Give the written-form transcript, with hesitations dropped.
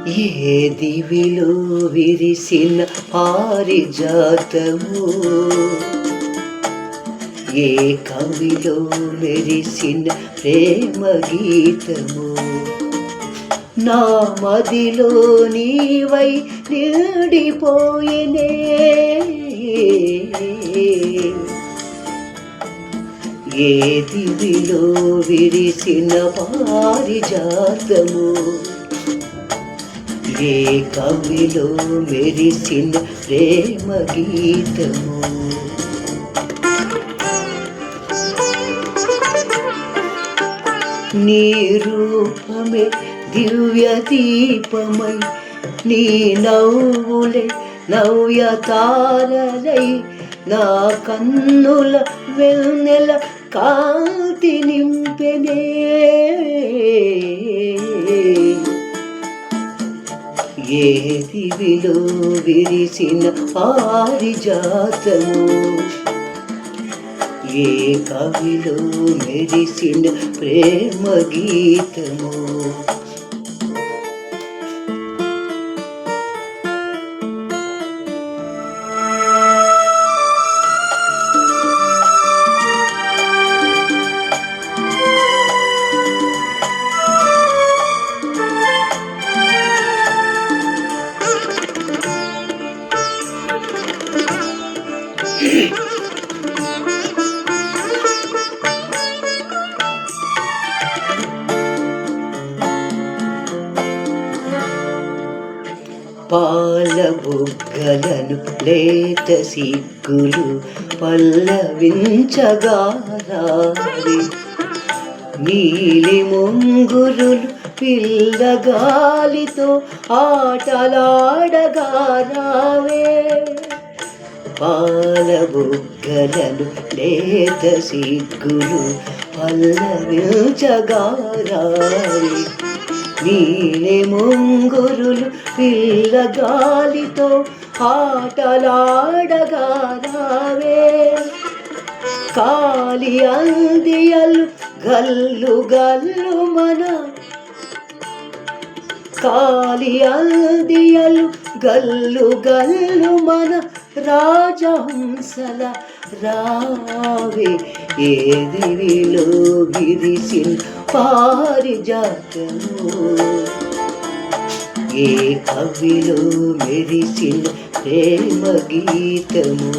ఏ దివిలో విరిసిన పారిజాతము, ఏ కవిలో మెరిసిన ప్రేమ గీతము, నా మదిలో నీవై నిండిపోయెనే. ఏ దివిలో విరిసిన పారిజాతము, ఏ కవిలో మెరిసిన ప్రేమ గీతము. నీ రూపమే దివ్య దీపమై, నీ నవ్వులే నవ్య తారలై, నా కన్నుల వెన్నెల కాంతి నింపెనే. ఏ దివిలో విరిసిన పారిజాతము, ఏ కవిలో మెరిసిన ప్రేమ గీతము. పాల బుగ్గలను లేత సిగ్గులు పల్లవించగారావి, నీలి ముంగురులు పిల్లగాలితో ఆటలాడగారావే. పాల బుగ్గలను లేత సిగ్గులు పల్లవించగారావి, నీలి ముంగురులు పిల్లగాలితో ఆటలాడగారావే. కాలి అందియలు గల్లు గల్లు మన, కాలి అందియలు గల్లు గల్లు మన రాజహంసల రావే. ఏ దివిలో విరిసిన పారిజాతము, ఏ కవిలో మెరిసిన ప్రేమ గీతము.